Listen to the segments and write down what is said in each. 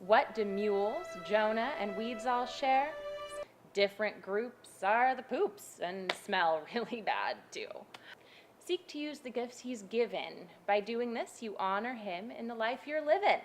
What do mules, Jonah, and weeds all share? Different groups are the poops and smell really bad too. Seek to use the gifts he's given. By doing this, you honor him in the life you're living,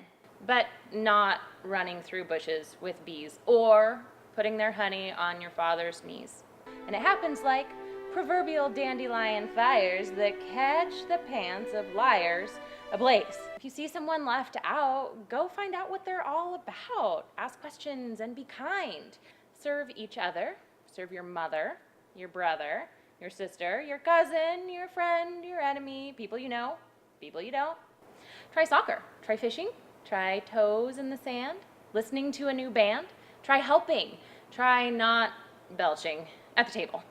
but not running through bushes with bees or putting their honey on your father's knees. And it happens like proverbial dandelion fires that catch the pants of liars ablaze. If you see someone left out, go find out what they're all about. Ask questions and be kind. Serve each other. Serve your mother, your brother, your sister, your cousin, your friend, your enemy, people you know, people you don't. Try soccer. Try fishing. Try toes in the sand. Listening to a new band. Try helping. Try not belching at the table.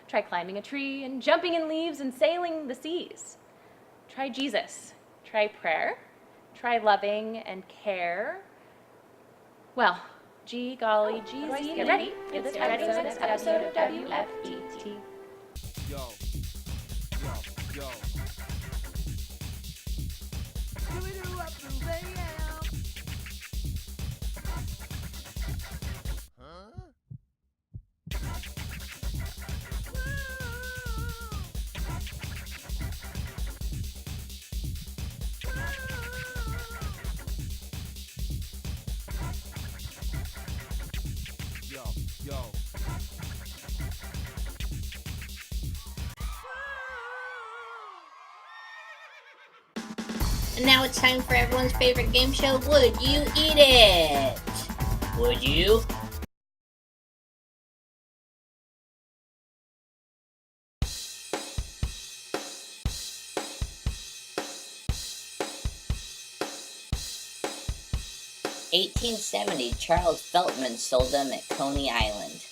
Try climbing a tree and jumping in leaves and sailing the seas. Try Jesus. Try prayer. Try loving and care. Well, gee golly, geez, get ready. It's the next episode of WFET. Yo. Huh? 'And now it's time for everyone's favorite game show, Would You Eat It? Would you? $1870, Charles Feltman sold them at Coney Island.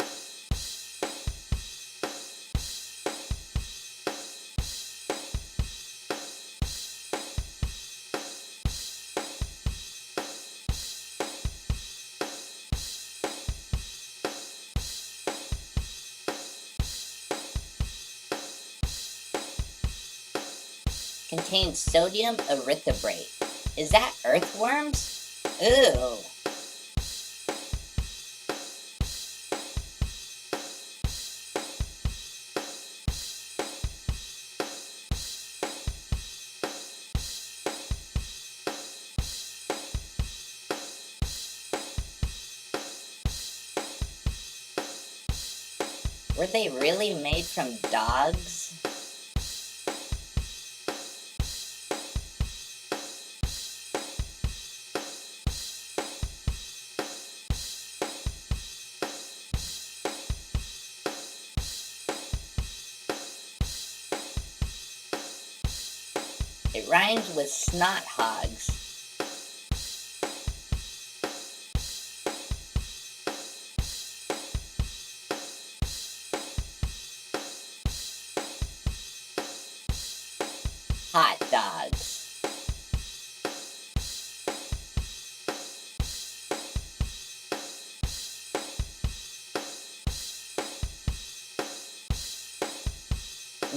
Contains sodium erythobrate. Is that earthworms? Ew. Were they really made from dogs? It rhymes with snot hogs. Hot dogs.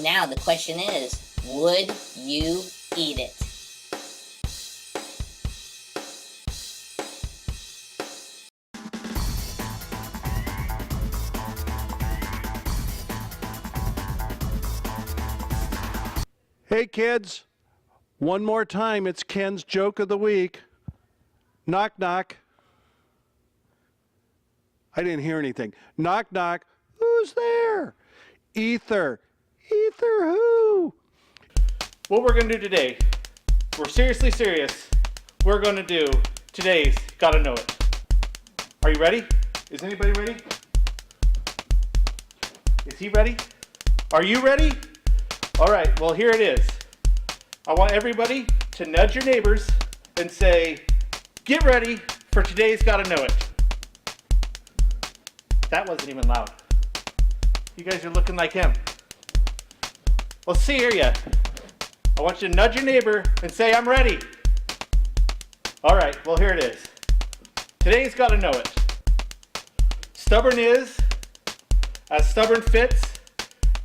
Now the question is, would you eat it? Hey kids, one more time, it's Ken's joke of the week. Knock, knock. I didn't hear anything. Knock, knock. Who's there? Ether. Ether who? What we're going to do today, we're seriously serious. We're going to do today's Gotta Know It. Are you ready? Is anybody ready? Is he ready? Are you ready? All right, well, here it is. I want everybody to nudge your neighbors and say, get ready for today's Gotta Know It. That wasn't even loud. You guys are looking like him. Let's see ya. I want you to nudge your neighbor and say, I'm ready. All right, well, here it is. Today's Gotta Know It. Stubborn is as stubborn fits,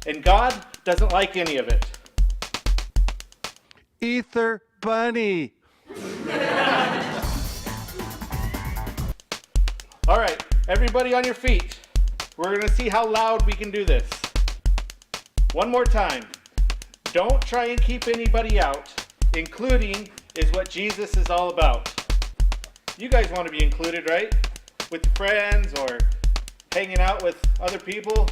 and God doesn't like any of it. Ether bunny. All right, everybody on your feet. We're gonna see how loud we can do this. One more time. Don't try and keep anybody out. Including is what Jesus is all about. You guys want to be included, right? With friends or hanging out with other people.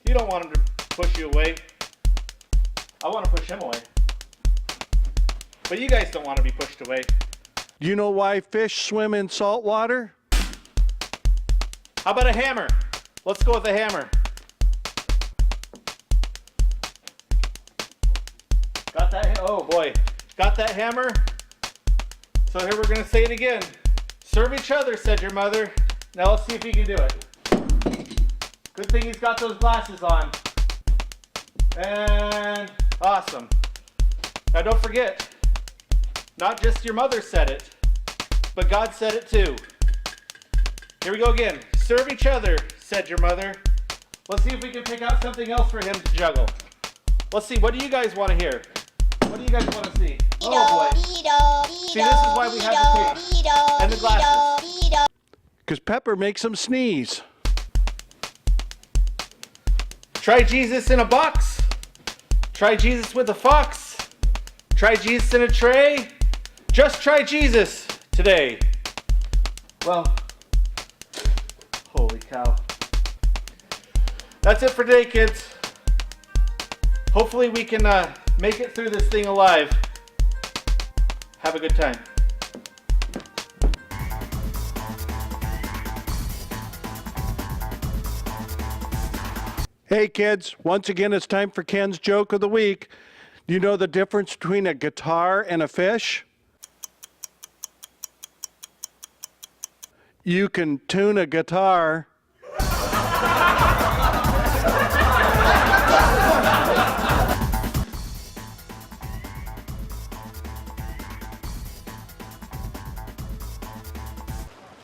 You don't want them to push you away. I want to push him away. But you guys don't want to be pushed away. Do you know why fish swim in salt water? How about a hammer? Let's go with a hammer. Got that? Oh boy. Got that hammer? So here we're going to say it again. Serve each other, said your mother. Now let's see if you can do it. Good thing he's got those glasses on. And awesome. Now don't forget, not just your mother said it, but God said it too. Here we go again. Serve each other, said your mother. Let's see if we can pick out something else for him to juggle. Let's see, what do you guys want to hear? What do you guys want to see? Oh boy. See, this is why we have the tape and the glasses. Because Pepper makes them sneeze. Try Jesus in a box. Try Jesus with a fox. Try Jesus in a tray. Just try Jesus today. Well, holy cow. That's it for today, kids. Hopefully we can make it through this thing alive. Have a good time. Hey kids, once again it's time for Ken's Joke of the Week. Do you know the difference between a guitar and a fish? You can tune a guitar.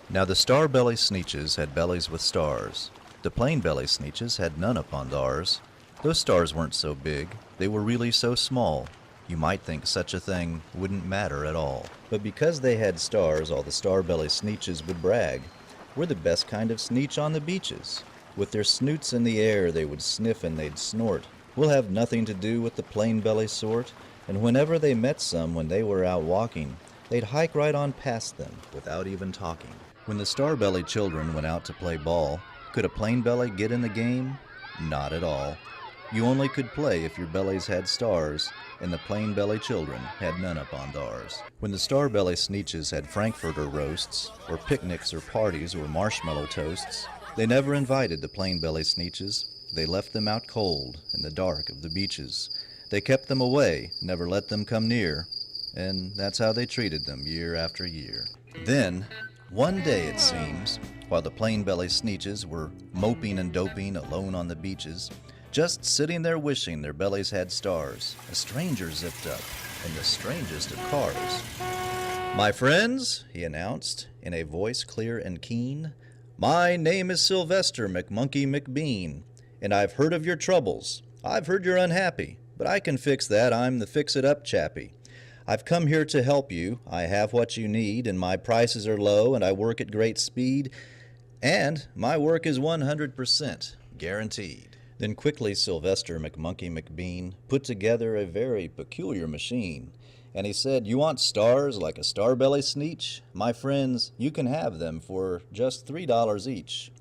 Now the star-belly sneeches had bellies with stars. The plain-belly sneeches had none upon theirs. Those stars weren't so big, they were really so small. You might think such a thing wouldn't matter at all. But because they had stars, all the star-belly sneeches would brag. We're the best kind of sneech on the beaches. With their snoots in the air they would sniff and they'd snort. We'll have nothing to do with the plain-belly sort. And whenever they met some when they were out walking, they'd hike right on past them without even talking. When the star-belly children went out to play ball, could a plain belly get in the game? Not at all. You only could play if your bellies had stars, and the plain belly children had none upon theirs. When the star belly sneeches had frankfurter roasts, or picnics or parties or marshmallow toasts, they never invited the plain belly sneeches. They left them out cold in the dark of the beaches. They kept them away, never let them come near, and that's how they treated them year after year. Then, one day it seems, while the plain-belly sneeches were moping and doping alone on the beaches, just sitting there wishing their bellies had stars, a stranger zipped up in the strangest of cars. "My friends," he announced, in a voice clear and keen, "my name is Sylvester McMonkey McBean, and I've heard of your troubles. I've heard you're unhappy, but I can fix that. I'm the fix-it-up chappie. I've come here to help you. I have what you need, and my prices are low, and I work at great speed, and my work is 100% guaranteed." Then quickly Sylvester McMonkey McBean put together a very peculiar machine, and he said, "You want stars like a star-belly sneech? My friends, you can have them for just $3 each.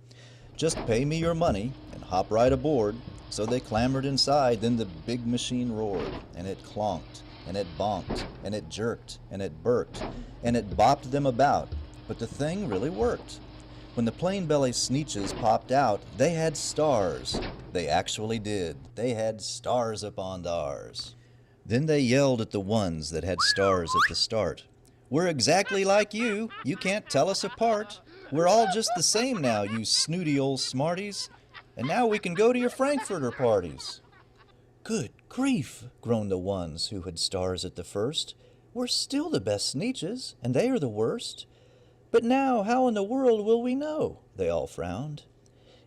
Just pay me your money and hop right aboard." So they clambered inside, then the big machine roared, and it clonked, and it bonked, and it jerked, and it burked, and it bopped them about, but the thing really worked. When the plain-belly sneeches popped out, they had stars. They actually did. They had stars upon theirs. Then they yelled at the ones that had stars at the start. "We're exactly like you. You can't tell us apart. We're all just the same now, you snooty old smarties. And now we can go to your frankfurter parties." "Good grief," groaned the ones who had stars at the first. "We're still the best sneeches, and they are the worst. But now how in the world will we know?" They all frowned.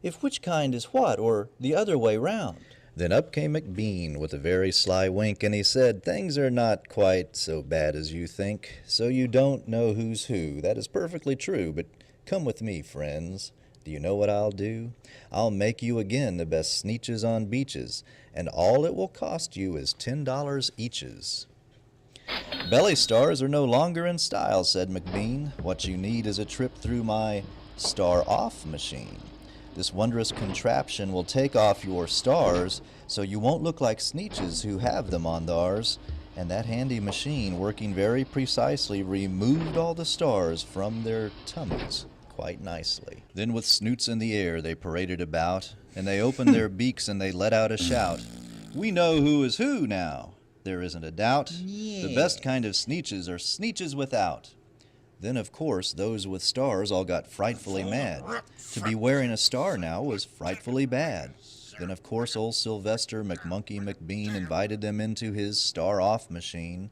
"If which kind is what, or the other way round?" Then up came McBean with a very sly wink, and he said, "Things are not quite so bad as you think, so you don't know who's who. That is perfectly true, but come with me, friends. Do you know what I'll do? I'll make you again the best sneetches on beaches, and all it will cost you is $10 eaches." "Belly stars are no longer in style," said McBean. "What you need is a trip through my star-off machine. This wondrous contraption will take off your stars so you won't look like sneetches who have them on theirs." And that handy machine, working very precisely, removed all the stars from their tummies quite nicely. Then with snoots in the air they paraded about, and they opened their beaks and they let out a shout. "We know who is who now, there isn't a doubt. The best kind of sneetches are sneetches without." Then, of course, those with stars all got frightfully mad. To be wearing a star now was frightfully bad. Then, of course, old Sylvester McMonkey McBean invited them into his star-off machine.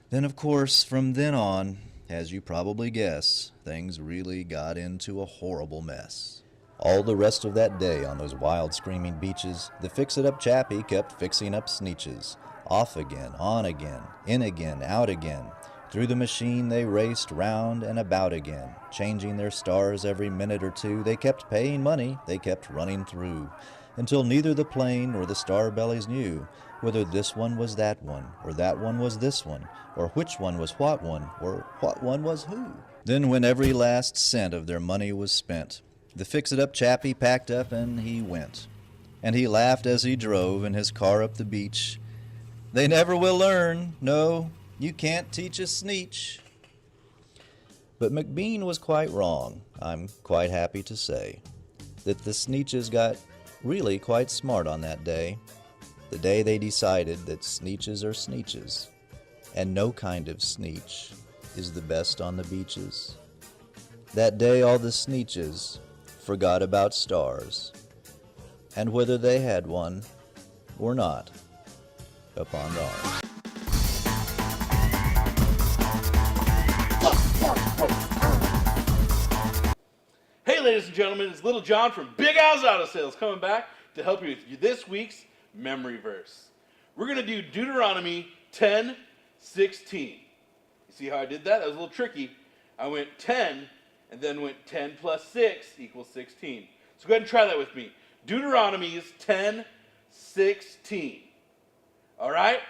Then, of course, from then on, as you probably guess, things really got into a horrible mess. All the rest of that day on those wild screaming beaches, the fix-it-up chappie kept fixing up sneetches. Off again, on again, in again, out again. Through the machine they raced round and about again, changing their stars every minute or two. They kept paying money, they kept running through, until neither the plane nor the star bellies knew whether this one was that one, or that one was this one, or which one was what one, or what one was who. Then when every last cent of their money was spent, the fix-it-up chappie packed up and he went. And he laughed as he drove in his car up the beach. "They never will learn, no, you can't teach a sneetch." But McBean was quite wrong, I'm quite happy to say, that the sneetches got really quite smart on that day, the day they decided that sneetches are sneetches, and no kind of sneetch is the best on the beaches. That day all the sneetches forgot about stars, and whether they had one or not upon theirs. Hey ladies and gentlemen, it's Little John from Big Al's Auto Sales coming back to help you with this week's memory verse. We're going to do Deuteronomy 10:16. You see how I did that? That was a little tricky. I went 10 and then went 10 plus 6 equals 16. So go ahead and try that with me. Deuteronomy is 10:16. All right?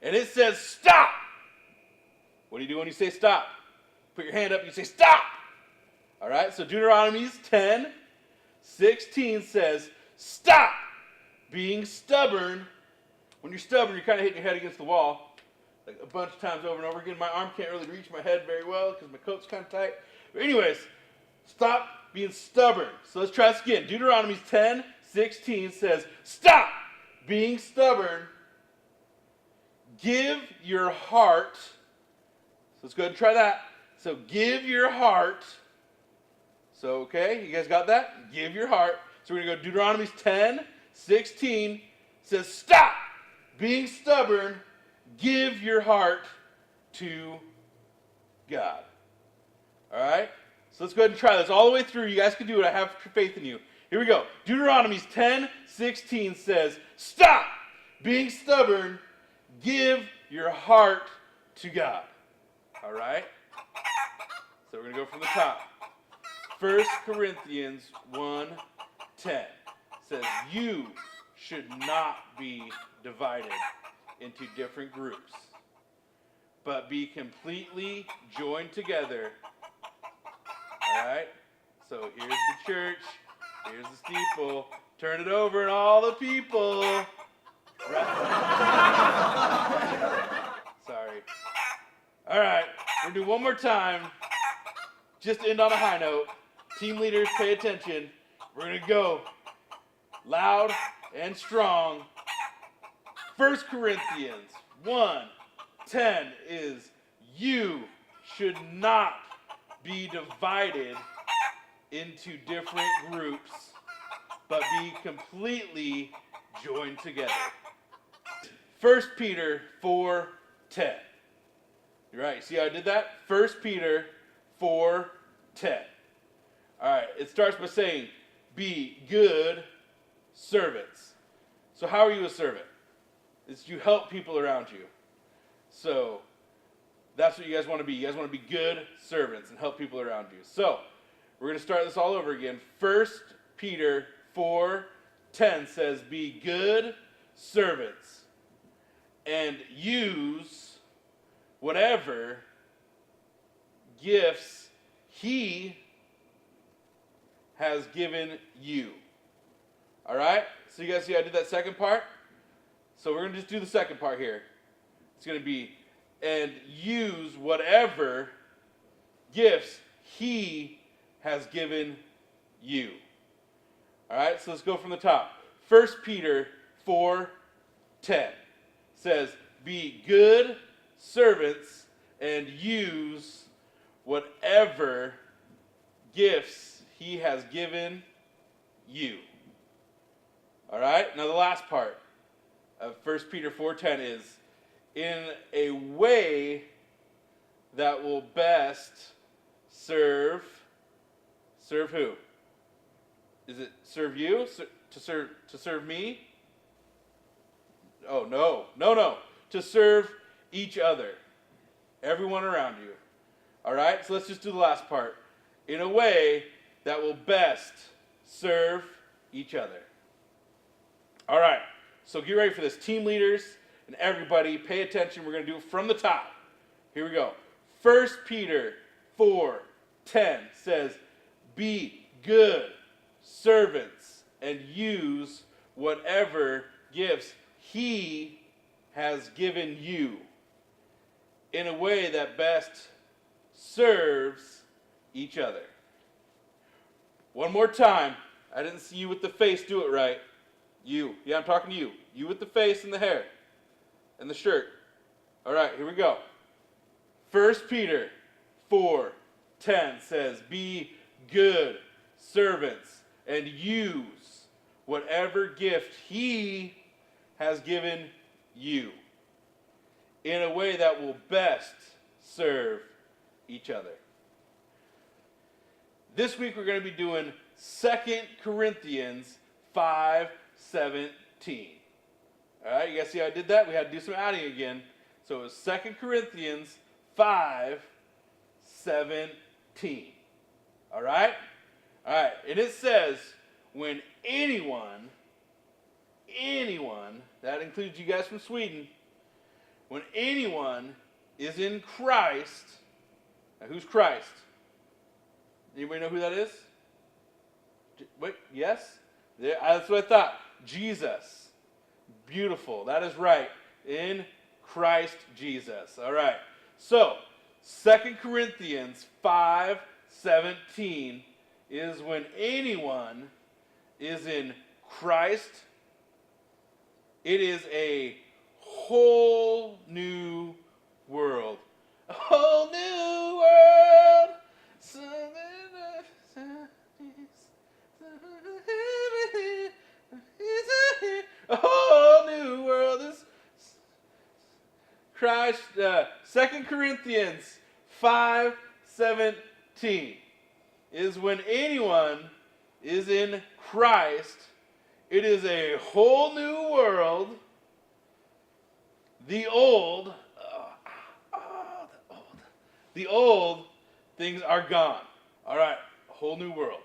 And it says stop. What do you do when you say stop? Put your hand up and you say stop. All right? So Deuteronomy 10:16 says stop being stubborn. When you're stubborn, you're kind of hitting your head against the wall like a bunch of times over and over again. My arm can't really reach my head very well because my coat's kind of tight. But anyways, stop being stubborn. So let's try this again. Deuteronomy 10:16 says, stop being stubborn. Give your heart. So let's go ahead and try that. So give your heart. So, okay, you guys got that? Give your heart. So we're going to go Deuteronomy 10:16 says, stop being stubborn. Give your heart to God. All right? So let's go ahead and try this all the way through. You guys can do it. I have faith in you. Here we go. Deuteronomy 10:16 says, stop being stubborn. Give your heart to God. All right? So we're going to go from the top. 1 Corinthians 1:10 says, you should not be divided into different groups, but be completely joined together. All right? So here's the church. Here's the steeple. Turn it over and all the people. Right. Sorry. All right. We're going to do one more time. Just to end on a high note. Team leaders, pay attention. We're going to go loud and strong. 1 Corinthians 1:10 is, you should not be divided into different groups, but be completely joined together. 1 Peter 4:10. You're right. See how I did that? 1 Peter 4:10. All right. It starts by saying, be good servants. So how are you a servant? It's you help people around you. So that's what you guys want to be. You guys want to be good servants and help people around you. So we're going to start this all over again. 1 Peter 4:10 says, be good servants and use whatever gifts he has given you. All right? So you guys see I did that second part? So we're going to just do the second part here. It's going to be, and use whatever gifts he has given you. All right? So let's go from the top. 1 Peter 4:10 says, be good servants and use whatever gifts he has given you. All right? Now the last part of 1 Peter 4:10 is, in a way that will best serve who? Is it serve you? To serve me? Oh, no. To serve each other. Everyone around you. All right? So let's just do the last part. In a way that will best serve each other. All right. So get ready for this. Team leaders and everybody, pay attention. We're going to do it from the top. Here we go. 1 Peter 4:10 says, be good servants and use whatever gifts he has given you in a way that best serves each other. One more time. I didn't see you with the face do it right. You. Yeah, I'm talking to you. You with the face and the hair and the shirt. All right, here we go. 1 Peter 4:10 says, be good servants and use whatever gift he has given you in a way that will best serve each other. This week we're going to be doing 2 Corinthians 5:17. All right, you guys see how I did that? We had to do some adding again. So it was 2 Corinthians 5:17. All right? All right, and it says, when anyone, that includes you guys from Sweden, when anyone is in Christ, now who's Christ? Anybody know who that is? Wait, yes? Yeah, that's what I thought. Jesus. Beautiful. That is right. In Christ Jesus. All right. So, 2 Corinthians 5:17 is when anyone is in Christ, it is a whole new world. A whole new world. A whole new world is Christ. 2 Corinthians 5:17 is when anyone is in Christ, it is a whole new world. The old things are gone. All right, a whole new world.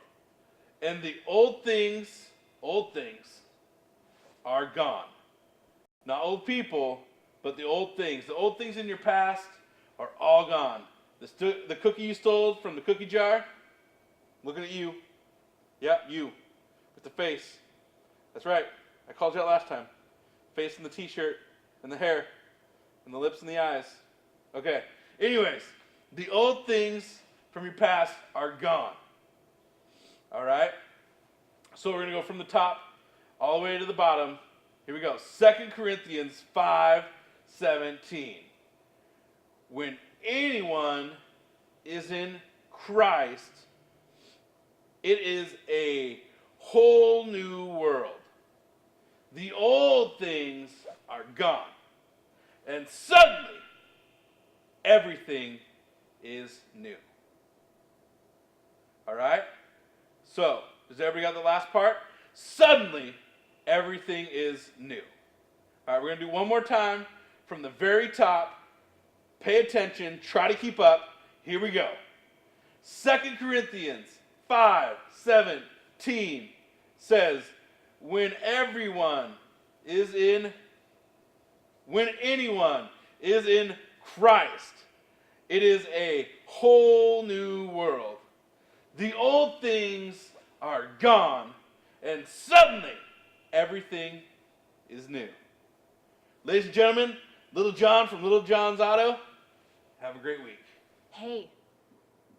And the old things are gone. Not old people, but the old things. The old things in your past are all gone. The cookie you stole from the cookie jar, looking at you. Yeah, you. With the face. That's right. I called you out last time. Face and the t-shirt and the hair and the lips and the eyes. Okay. Anyways, the old things from your past are gone. All right? So we're going to go from the top all the way to the bottom. Here we go. 2 Corinthians 5:17. When anyone is in Christ, it is a whole new world. The old things are gone. And suddenly, everything is new. All right? So, does everybody got the last part? Suddenly, everything is new. All right, we're going to do one more time from the very top. Pay attention. Try to keep up. Here we go. 2 Corinthians 5:17 says, when anyone is in Christ, it is a whole new world. The old things are gone, and suddenly everything is new. Ladies and gentlemen, Little John from Little John's Auto, have a great week. Hey,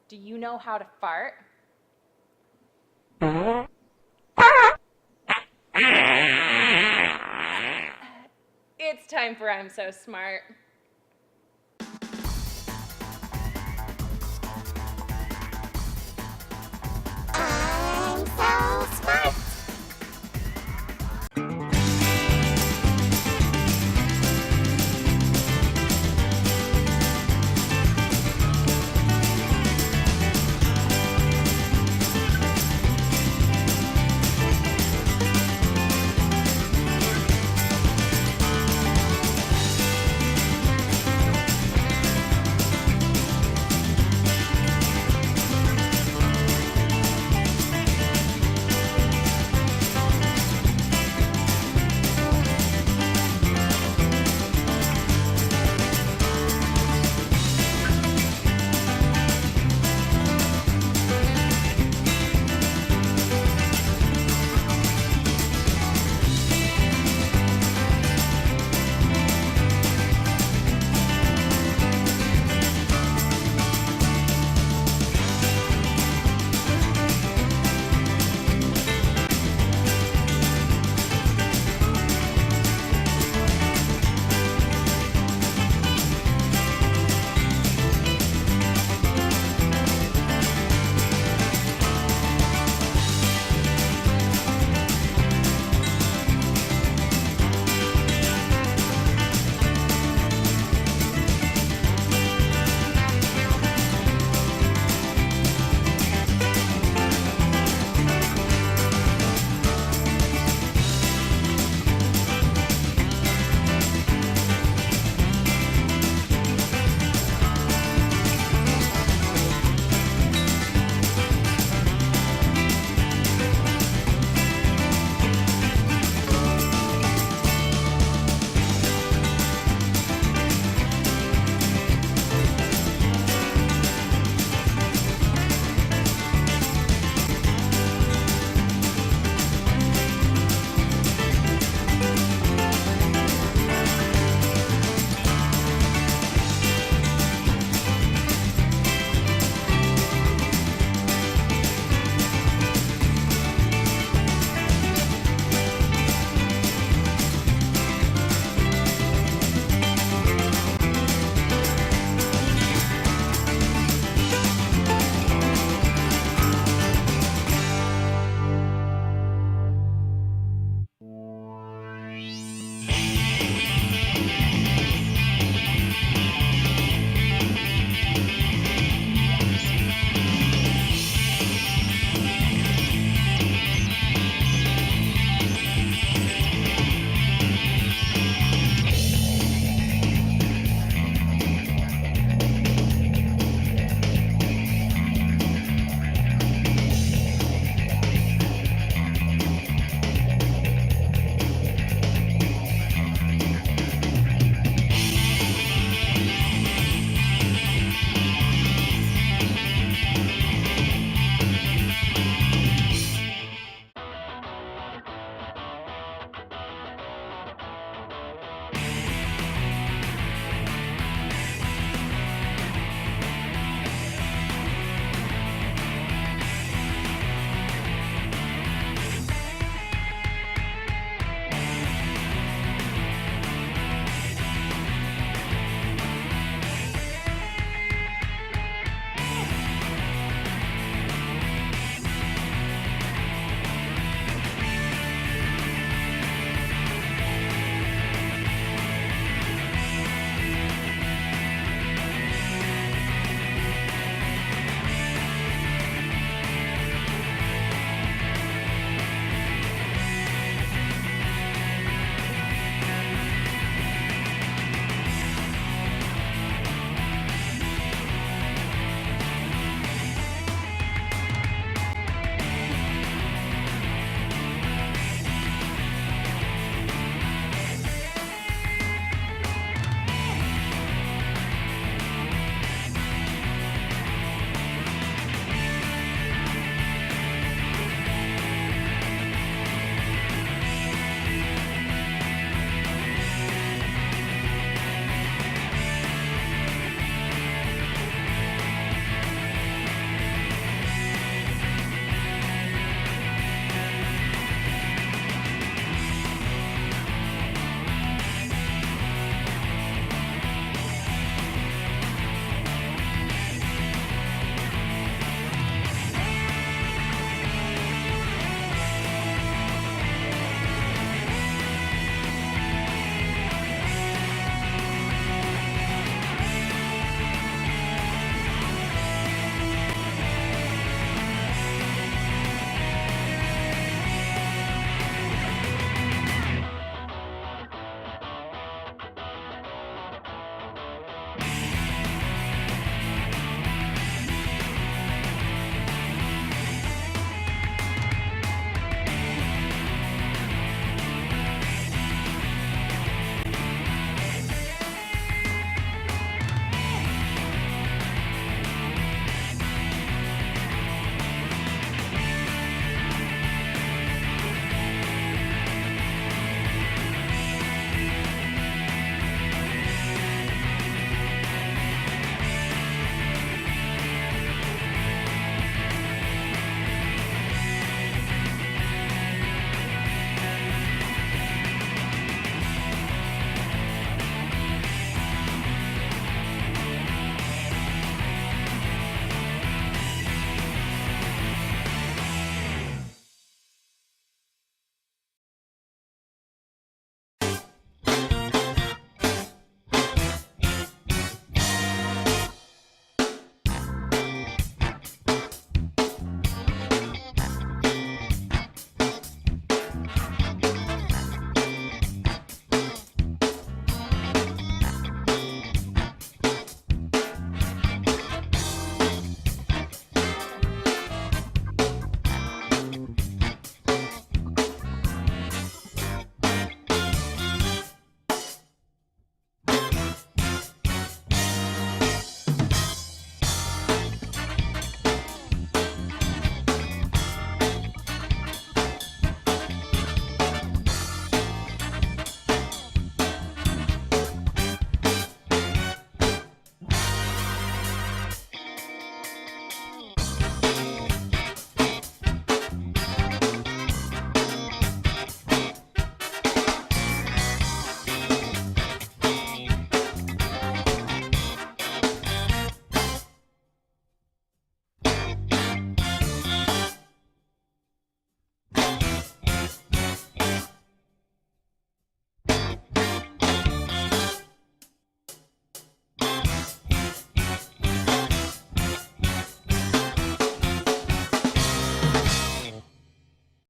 do you know how to fart? It's time for I'm So Smart.